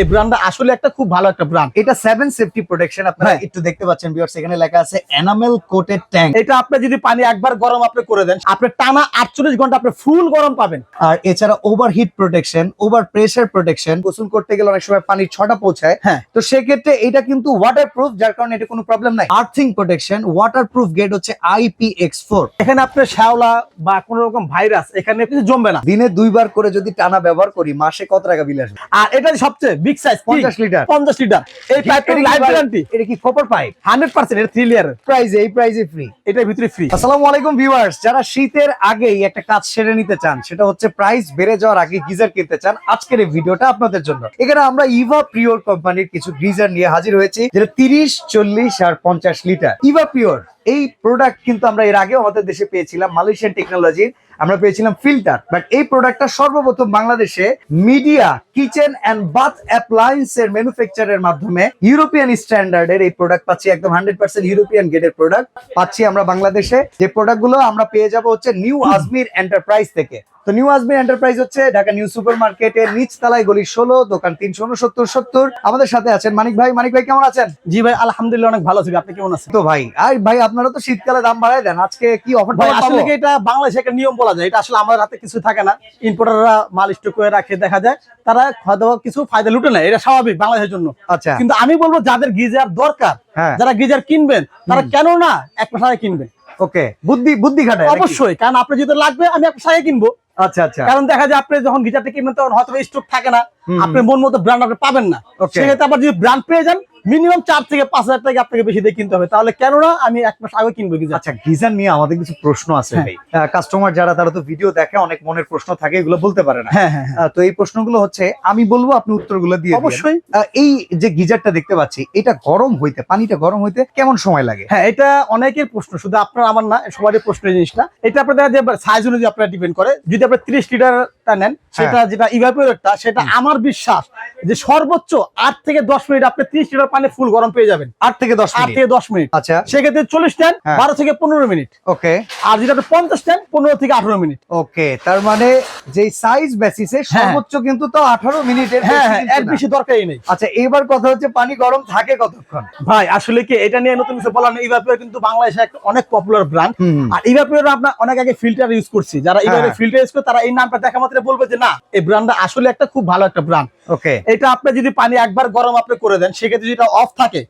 এই ব্র্যান্ডটা আসলে একটা খুব ভালো একটা ব্র্যান্ড। এটা 7 সেফটি প্রোটেকশন আপনারা একটু দেখতে পাচ্ছেন ভিউয়ার্স, এখানে লেখা আছে এনামেল কোটেড ট্যাঙ্ক। এটা আপনি যদি পানি একবার গরম আপনি করে দেন, আপনি টানা 48 ঘন্টা আপনি ফুল গরম পাবেন। আর এছাড়া overheat protection, over pressure protection, গোসল করতে গেলে অনেক সময় পানির ছটা পৌঁছায়, হ্যাঁ। তো সেক্ষেত্রে এটা কিন্তু ওয়াটারপ্রুফ, যার কারণে এটা কোনো প্রবলেম নাই। আর্থিং প্রোটেকশন, ওয়াটারপ্রুফ গ্রেড হচ্ছে IPX4। এখানে আপনার শ্যাওলা বা কোন রকম ভাইরাস এখানে কিছু জমবে না। দিনে 2 বার করে যদি টানা ব্যবহার করি, মাসে কত টাকা বিল আসবে? আর এটা সবচেয়ে বিগ সাইজ 50 লিটার। 50 লিটার। এই পাইপের লাইফ গ্যারান্টি এটা কি কপার পাইপ? 100%। এটা 3 লেয়ারের। এই প্রাইজে ফ্রি। এটার ভিতরে ফ্রি। আসসালামু আলাইকুম ভিউয়ার্স, যারা শীতের আগেই একটা কাজ সেরে নিতে চান, সেটা হচ্ছে প্রাইস বেড়ে যাওয়ার আগে গিজার কিনতে চান, আজকের এই ভিডিওটা আপনাদের জন্য। এখানে আমরা ইভা পিওর কোম্পানির কিছু গিজার নিয়ে হাজির হয়েছি, যেটা 30, 40 আর 50 লিটার। ইভা পিওর এই প্রোডাক্ট কিন্তু আমরা এর আগেও আমাদের দেশে পেয়েছিলাম, মালয়েশিয়ান টেকনোলজির আমরা পেয়েছিলাম ফিল্টার। বাট এই প্রোডাক্টটা সর্বপ্রথম বাংলাদেশে Midea kitchen and bath appliance এর ম্যানুফ্যাকচারের মাধ্যমে ইউরোপিয়ান স্ট্যান্ডার্ডের এই প্রোডাক্ট পাচ্ছি, একদম 100% ইউরোপিয়ান গ্রেডের প্রোডাক্ট পাচ্ছি আমরা বাংলাদেশে। যে প্রোডাক্টগুলো আমরা পেয়ে যাব হচ্ছে নিউ আজমির এন্টারপ্রাইজ থেকে। তো নিউ আজমির এন্টারপ্রাইজ হচ্ছে ঢাকা নিউ সুপার মার্কেটের নিচতলায়, গলি 16, দোকান 36970। আমাদের সাথে আছেন মানিক ভাই। মানিক ভাই কেমন আছেন? জি ভাই, আলহামদুলিল্লাহ অনেক ভালো আছি। আপনি কেমন আছেন? তো ভাই, আর ভাই আপনারা তো শীতকালে দাম বাড়ায় দেন, আজকে কি অফার? ভাই আসলে কি এটা বাংলাদেশে একটা নিয়ম বলা যায়, এটা আসলে আমাদের হাতে কিছু থাকে না। ইম্পোর্টাররা মাল স্টক করে রাখে, দেখা যায় তারা হয়তো কিছু ফায়দা লুটে নেয়, এটা স্বাভাবিক বাংলাদেশের জন্য। আচ্ছা, কিন্তু আমি বলবো যাদের গিজার দরকার, হ্যাঁ, যারা গিজার কিনবেন, তারা কেন না এক মাসে কিনবেন। ওকে, বুদ্ধি খাটায় অবশ্যই, কারণ আপনি যেটা লাগবে আমি এক মাসে কিনবো। আচ্ছা আচ্ছা, কারণ দেখা যায় আপনি যখন গিজারটা কিনবেন তখন হয়তো স্টক থাকে না, আপনি মন মতো ব্র্যান্ড আপনি পাবেন না। সেক্ষেত্রে আবার যদি ব্র্যান্ড পেয়ে যান, মিনিমাম 4 থেকে 5 হাজার টাকা আপনাকে বেশি দিয়ে কিনতে হবে। তাহলে কেননা আমি এক মাস আগে কিনবো গিজার। আচ্ছা, গিজার নিয়ে আমাদের কিছু প্রশ্ন আছে ভাই। কাস্টমার যারা, তারা তো ভিডিও দেখে, অনেক মনের প্রশ্ন থাকে, এগুলো বলতে পারে না। তো এই প্রশ্নগুলো হচ্ছে, আমি বলবো আপনি উত্তরগুলো দিয়ে দিবেন। অবশ্যই। এই যে গিজারটা দেখতে পাচ্ছি, এটা গরম হইতে, পানিটা গরম হইতে কেমন সময় লাগে? হ্যাঁ, এটা অনেকের প্রশ্ন, শুধু আপনার আমার না, সবারই প্রশ্ন এই জিনিসটা। এটা আপনার দেখা যায় সাইজ অনুযায়ী আপনার ডিপেন্ড করে। যদি আপনি 30 লিটারটা নেন, সেটা যেটা ইভাপোরেটরটা, সেটা আমার বিশ্বাস যে সর্বোচ্চ 8 থেকে 10 মিনিট আপনি 30 লিটার পানি ফুল গরম পেয়ে যাবেন। 8 থেকে 10 মিনিট। আচ্ছা, সেক্ষেত্রে 40 নেন 12 থেকে 15 মিনিট। ওকে। আর যেটা আপনি 50 নেন 15 থেকে 18 মিনিট। ওকে, তার মানে যে সাইজ বেসিসে সর্বোচ্চ কিন্তু তো 18 মিনিটের এর বেশি দরকারই নেই। আচ্ছা, এবার কথা হচ্ছে পানি গরম থাকে কতক্ষণ? ভাই আসলে কি এটা নিয়ে নতুন কিছু বলার নেই। ইভাপোরেটর কিন্তু বাংলাদেশে একটা অনেক পপুলার ব্র্যান্ড। আর ইভাপোরেটর আমরা অনেক আগে ফিল্টার ইউজ করছি, যারা ইভাপোরেটর ফিল্টার ইউজ করে তারা এই নামটা দেখা মাত্র বলবে যে না, এই ব্র্যান্ডটা আসলে একটা খুব ভালো একটা ব্র্যান্ড। ওকে, এটা আপনি যদি পানি একবার গরম আপনি করে দেন, সেক্ষেত্রে যেটা অফ থাকে,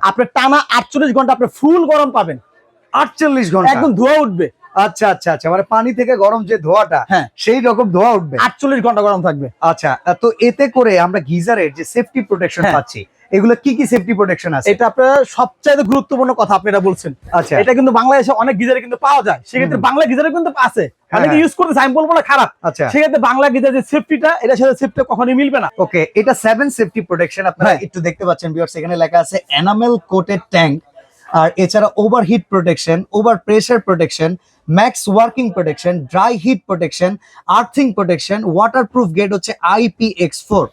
আপনি টানা 48 ঘন্টা আপনি ফুল গরম পাবেন। 48 ঘন্টা একদম ধোয়া উঠবে। আচ্ছা আচ্ছা আচ্ছা, মানে পানি থেকে গরম যে ধোঁয়াটা, সেই রকম ধোঁয়া উঠবে, 48 ঘন্টা গরম থাকবে। আচ্ছা, তো এতে করে আমরা গিজারের যে সেফটি প্রোটেকশন পাচ্ছি, এগুলো কি কি সেফটি প্রোটেকশন আছে? এটা আপনার সবচেয়ে গুরুত্বপূর্ণ কথা আপনি এটা বলছেন। আচ্ছা, এটা কিন্তু বাংলাদেশে অনেক গিজারে কিন্তু পাওয়া যায়, সেক্ষেত্রে বাংলা গিজারে কিন্তু আছে, অনেকে ইউজ করতেছে, আমি বলবো না খারাপ। আচ্ছা, সেক্ষেত্রে বাংলা গিজার যে সেফটিটা, এটার সাথে সেফটি কখনোই মিলবে না। ওকে, এটা 7 সেফটি প্রোটেকশন আপনারা একটু দেখতে পাচ্ছেন ভিউয়ার্স, এখানে লেখা আছে এনামেল কোটেড ট্যাঙ্ক। আর এছাড়া overheat protection, over pressure protection, max working protection, dry heat protection, earthing protection, waterproof grade হচ্ছে IPX4।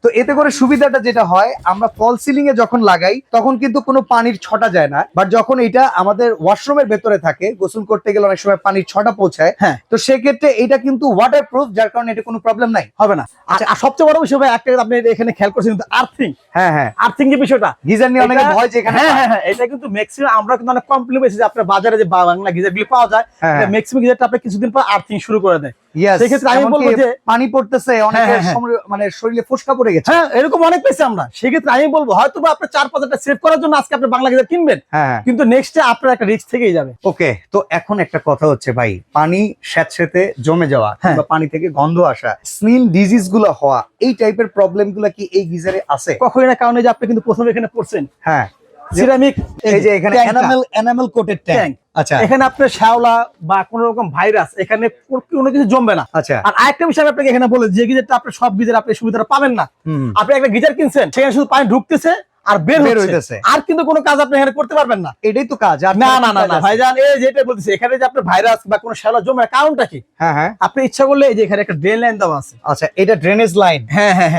তো এতে করে সুবিধাটা যেটা হয়, আমরা ফল সিলিং এ যখন লাগাই তখন কিন্তু কোনো পানির ছটা যায় না, বাট যখন এটা আমাদের ওয়াশরুমের ভেতরে থাকে, গোসল করতে গেলে অনেক সময় পানির ছটা পৌঁছায়, তো সেক্ষেত্রে এটা কিন্তু ওয়াটারপ্রুফ, যার কারণে এটা কোনো প্রবলেম নাই, হবে না। আচ্ছা, আর সবচেয়ে বড় বিষয় ভাই একটা আপনি এখানে খেয়াল করছেন, কিন্তু আর্থিং। আর্থিং যে বিষয়টা, গিজার নিয়ে অনেকে ভয় যে এখানে, এটা কিন্তু ম্যাক্সিমাম আমরা কিন্তু অনেক কমপ্লেন পেয়েছি যে আপনার বাজারে যে বাংলা গিজারগুলো পাওয়া যায়, ম্যাক্সিমাম গিজারটা আপনি কিছুদিন পর আর্থিং শুরু করে দেয়। সেক্ষেত্রে আমি বলবো যে পানি পড়তেছে, অনেকের মানে শরীরে ফোস্কা পড়ে গেছে, এরকম অনেক পেয়েছি আমরা। সেক্ষেত্রে আমি বলবো হয়তো বা আপনি 4-5 হাজার সেভ করার জন্য আজকে আপনি বাংলা গিজার কিনবেন, কিন্তু নেক্সটে আপনার একটা রিস্ক থেকেই যাবে। ওকে, তো এখন একটা কথা হচ্ছে ভাই, পানি স্যাঁতসেঁতে জমে যাওয়া বা পানি থেকে গন্ধ আসা, স্কিন ডিজিজ গুলো হওয়া, এই টাইপের প্রবলেম গুলো কি এই গিজারে আছে? কখনোই না, কারণ যে আপনি কিন্তু প্রথমে এখানে পড়ছেন সিরামিক, এই যে এখানে এনামেল কোটেড ট্যাঙ্ক। আচ্ছা, এখানে আপনার শ্যাওলা বা কোন রকম ভাইরাস এখানে কোনো কিছু জমবে না। আচ্ছা, আর আরেকটা বিষয় আমি আপনাকে এখানে বলে, যে গিজারটা আপনি সব গিজার আপনি সুবিধাটা পাবেন না। আপনি একটা গিজার কিনছেন, সেখানে শুধু পানি ঢুকতেছে আর বের হইতেছে, আর কিন্তু কোনো কাজ আপনি এখানে করতে পারবেন না। এটাই তো কাজ। না না না না ভাইজান, এই যেটা বলতেছি, এখানে যে আপনার ভাইরাস বা কোনো শ্যাওলা জমে, কারণটা কি? আপনি ইচ্ছা করলে এই যে এখানে একটা ড্রেন লাইন দেওয়া আছে। আচ্ছা, এটা ড্রেনেজ লাইন।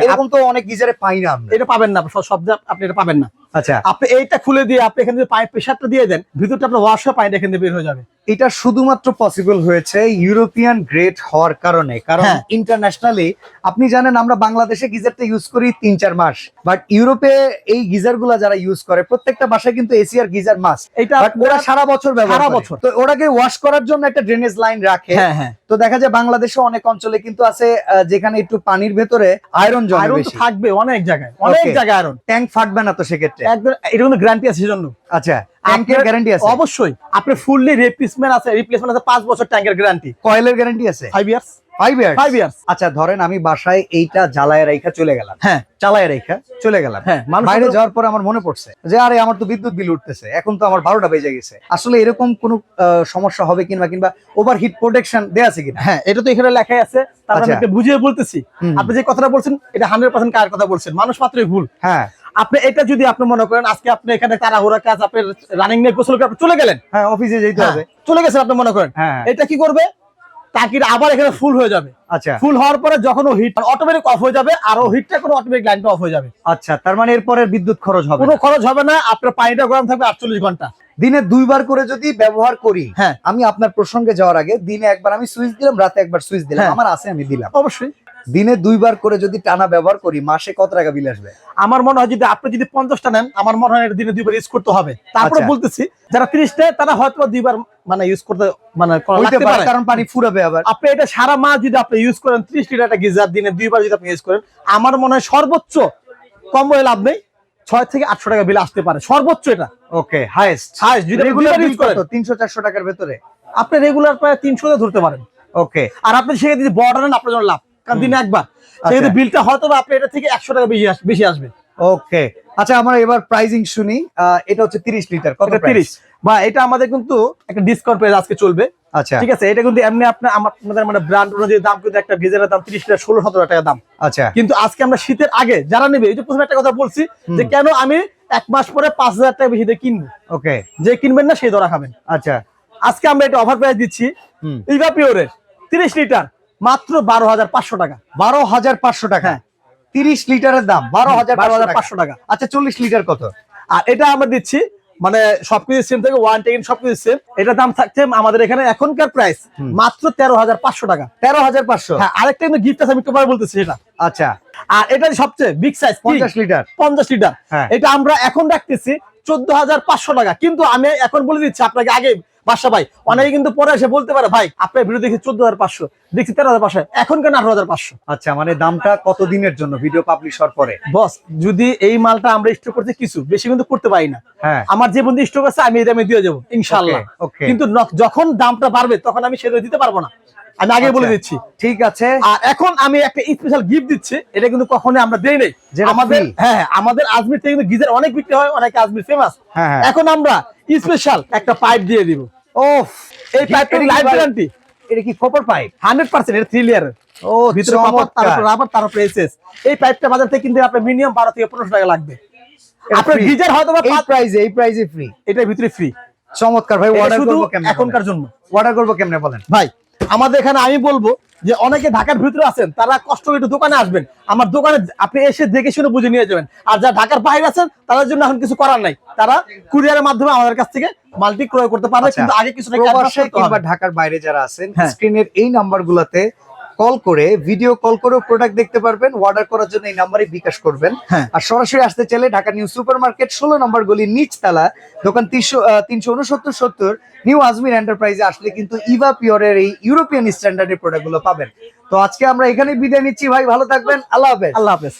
এরকম তো অনেক গিজারে পাই না আমরা। এটা পাবেন না, সব আপনি এটা পাবেন না। আচ্ছা, আপনি এইটা খুলে দিয়ে আপনি এখানে যদি পাইপ প্রেসারটা দিয়ে দেন, ভিতরটা আপনার ওয়াশ হয়ে পানিটা এখান থেকে বের হয়ে যাবে। এটা শুধুমাত্র পসিবল হয়েছে ইউরোপিয়ান গ্রেড হওয়ার কারণে, কারণ হ্যাঁ। ইন্টারন্যাশনালি আপনি জানেন আমরা বাংলাদেশে গিজারটা ইউজ করি 3-4 মাস, বাট ইউরোপে এই গিজার গুলা যারা ইউজ করে প্রত্যেকটা বাসায় কিন্তু এসি আর গিজার মাস্ট। এটা বাট ওরা সারা বছর ব্যবহার সারা করে। বছর। তো ওটাকে ওয়াশ করার জন্য একটা ড্রেনেজ লাইন রাখে। হ্যাঁ হ্যাঁ, তো দেখা যায় বাংলাদেশে অনেক অঞ্চলে কিন্তু আছে যেখানে একটু পানির ভেতরে আয়রন জমে আয়রন তো বেশি, থাকবে অনেক জায়গায়, অনেক Okay. জায়গায় আয়রন। ট্যাঙ্ক ফাটবে না তো সেক্ষেত্রে? একদম এটা কিন্তু গ্যারান্টি আছে সেজন্য। আচ্ছা, ট্যাঙ্কের গ্যারান্টি আছে? অবশ্যই। আপনার ফুললি রিপ্লেসমেন্ট আছে 5 বছর ট্যাঙ্কের গ্যারান্টি। কয়েলের গ্যারান্টি আছে 5 ইয়ার্স। 5 ইয়ার্স? 5 ইয়ার্স। আচ্ছা, ধরেন আমি বাসায় এইটা জ্বালায় রাইখা চলে গেলাম, হ্যাঁ চালায় রেখা চলে গেলাম, হ্যাঁ, মানুষ বাইরে তো- যাওয়ার পর আমার মনে পড়ছে যে আরে আমার তো বিদ্যুৎ বিল উঠতেছে, এখন তো আমার 12টা বেজে গেছে, আসলে এরকম কোন সমস্যা হবে কিংবা ওভারহিট প্রোটেকশন দেয়া আছে কিনা? হ্যাঁ, এটা তো এখানে লেখাই আছে, তারপর আমি আচ্ছা। একটা বুঝিয়ে বলতেছি। হুম। আপনি যে কথাটা বলছেন এটা 100% কার কথা বলছেন, মানুষ মাত্রই ভুল। হ্যাঁ আপনি এটা যদি আপনি মনে করেন আজকে আপনি এখানে তাড়াহুড়া কাজ আপনি রানিং নিয়ে গোসল করে আপনি চলে গেলেন, হ্যাঁ, অফিসে যেতে হ্যাঁ, হবে। চলে গেছেন আপনি মনে করেন, হ্যাঁ, এটা কি করবে, টাকিটা আবার এখানে ফুল হয়ে যাবে। আচ্ছা ফুল হওয়ার পরে যখন ও হিট অটোমেটিক অফ হয়ে যাবে, আর ও হিটটা কোনো অটোমেটিক লাইনটা অফ হয়ে যাবে। আচ্ছা, তার মানে এরপরে বিদ্যুৎ খরচ হবে কোনো না। খরচ হবে না, আপনার পানিটা গরম থাকবে 48 ঘন্টা। দিনে 2 বার করে যদি ব্যবহার করি, হ্যাঁ। আমি আপনার প্রসঙ্গে যাওয়ার আগে দিনে একবার আমি সুইচ দিলাম, রাতে একবার সুইচ দিলাম, হ্যাঁ। আমার আছে আমি দিলাম, অবশ্যই। দিনে 2 বার করে যদি টানা ব্যবহার করি মাসে কত টাকা বিল আসবে? আমার মনে হয় যদি আপনি যদি 50টা নেন, আমার মনে হয় এটা দিনে 2 বার ইউজ করতে হবে। তারপরে আচ্ছা। বলতেছি যারা 30 নেয় তারা হয়তো 2 বার মানে ইউজ করতে মানে করা হইতে লাগতে পারে, পারে। কারণ পানি ফুরাবে আবার। আপনি এটা সারা মাস যদি আপনি ইউজ করেন, 30 লিটার একটা গিজার দিনে 2 বার যদি আপনি ইউজ করেন, আমার মনে হয় সর্বোচ্চ কম বলে লাভ নেই, 6 থেকে 800 টাকা বিল আসতে পারে সর্বোচ্চ। এটা ওকে, হাইয়েস্ট। হাইস্ট যদি আপনি রেগুলার দুইবার ইউজ ইউজ করেন, 300-400 টাকার ভেতরে। আপনি রেগুলার প্রায় 300 তে ধরতে পারেন। ওকে, আর আপনি সেক্ষেত্রে যদি বড় নেন আপনার জন্য লাভ, কারণ দিনে একবার সেক্ষেত্রে বিলটা হয়তো বা আপনি এটা থেকে 100 টাকা বেশি আসবে। ওকে। আচ্ছা, আমরা এবার প্রাইজিং শুনি। এটা হচ্ছে 30 লিটার, কত এটা 30 বা এটা আমাদের কিন্তু একটা ডিসকাউন্ট প্রাইস আজকে চলবে। আচ্ছা ঠিক আছে, এটা কিন্তু এমনি আপনার আমাদের মানে ব্র্যান্ড অনুযায়ী দাম কিন্তু একটা গিজারের দাম 30 লিটার 16-17 টাকা দাম। আচ্ছা কিন্তু আজকে আমরা শীতের আগে যারা নেবে, এই যে প্রথমে একটা কথা বলছি যে কেন আমি 1 মাস পরে 5000 টাকা বেশি দিয়ে কিনবো, ওকে যে কিনবেন না সেই ধরা খাবেন। আচ্ছা আজকে আমরা এটা অফার প্রাইস দিচ্ছি ইভা পিওরের 30 লিটার মাত্র 12,500 টাকা। 12,500 টাকা। হ্যাঁ। 30 লিটারের দাম 12,500 টাকা। আচ্ছা, 40 লিটার কত? আর এটা আমরা দিচ্ছি মানে সবকিছু সেম থেকে ওয়ারেন্টি সবকিছু সেম। এটা দাম থাকছে আমাদের এখানে এখনকার প্রাইস মাত্র 13,500 টাকা। 13,500। হ্যাঁ, আরেকটা কিন্তু গিফট আছে, আমি একটু পরে বলতেছি সেটা। আচ্ছা, আর এটা সবচেয়ে বিগ সাইজ 50 লিটার। 50 লিটার। হ্যাঁ। এটা আমরা এখন রাখতেছি 14,500 টাকা। কিন্তু আমি এখন বলে দিচ্ছি আপনাকে আগে বাদশা ভাই, অনেকে কিন্তু পরে এসে বলতে পারে ভাই আপনার ভিডিও দেখি 14,500, দেখছি 13,500, এখন কেন 18,500? আচ্ছা, মানে দামটা কত দিনের জন্য ভিডিও পাবলিশ হওয়ার পরে? বস, যদি এই মালটা আমরা স্টক করতে কিছু বেশি কিন্তু করতে পারি না। হ্যাঁ, আমার যে বন্ধু স্টক আছে আমি এই দামে দিয়ে যাবো ইনশাআল্লাহ। Okay, okay. কিন্তু যখন দামটা বাড়বে তখন আমি সেটা দিতে পারবো না, আমি আগে বলে আচ্ছা, দিচ্ছি। ঠিক আছে। আর এখন আমি একটা স্পেশাল গিফট দিচ্ছি, এটা কিন্তু কখনো আমরা দেই নাই। যেটা আমাদের free। হ্যাঁ, আমাদের আজমির থেকে কিন্তু গিজার অনেক বিক্রি হয়, অনেক আজমির ফেমাস। হ্যাঁ, হ্যাঁ। এখন আমরা স্পেশাল একটা পাইপ দিয়ে দিব। ওফ, এই পাইপটা লাইফ গ্যারান্টি এটা কি কপার পাইপ? 100%, এটা 3 লেয়ারের। ও, ভিতরে কপার, চমৎকার। তারপর রাবার, তারপর এসএস। এই পাইপটা বাজার থেকে কিনতে আপনার মিনিমাম 12 থেকে 1500 টাকা লাগবে। এটা আপনার free। গিজার হয়তো বা এই প্রাইজে ফ্রি। এটার ভিতরে ফ্রি। চমৎকার ভাই, অর্ডার শুধু করব কেমনে? এখনকার জন্য অর্ডার করব কেমনে বলেন? ভাই, আমাদের এখানে আমি বলবো যে অনেকে ঢাকার ভিতরে আছেন, তারা কষ্ট করে একটু দোকানে আসবেন, আমার দোকানে আপনি এসে দেখে শুনে বুঝে নিয়ে যাবেন। আর যারা ঢাকার বাইরে আছেন তাদের জন্য এখন কিছু করার নাই, তারা কুরিয়ারের মাধ্যমে আমাদের কাছ থেকে মালটি ক্রয় করতে পারবে। আচ্ছা, কিন্তু আগে কিছু টাকা advance প্রবাসে করতে কিংবা হবে। ঢাকার বাইরে যারা আছেন, হ্যাঁ। স্ক্রিনের এই নাম্বারগুলোতে কল করে, ভিডিও কল করেও প্রোডাক্ট দেখতে পারবেন। অর্ডার করার জন্য এই নাম্বারে বিকাশ করবেন। হ্যাঁ। আর সরাসরি আসতে চাইলে ঢাকা নিউ সুপার মার্কেট 16 নম্বর গলি নিচতলা, দোকান 369-70 নিউ আজমির এন্টারপ্রাইজে আসলে কিন্তু ইভা পিওরের এই ইউরোপিয়ান স্ট্যান্ডার্ডের প্রোডাক্টগুলো পাবেন। তো আজকে আমরা এখানে বিদায় নিচ্ছি ভাই, ভালো থাকবেন, আল্লাহ হাফেজ। আল্লাহ হাফেজ।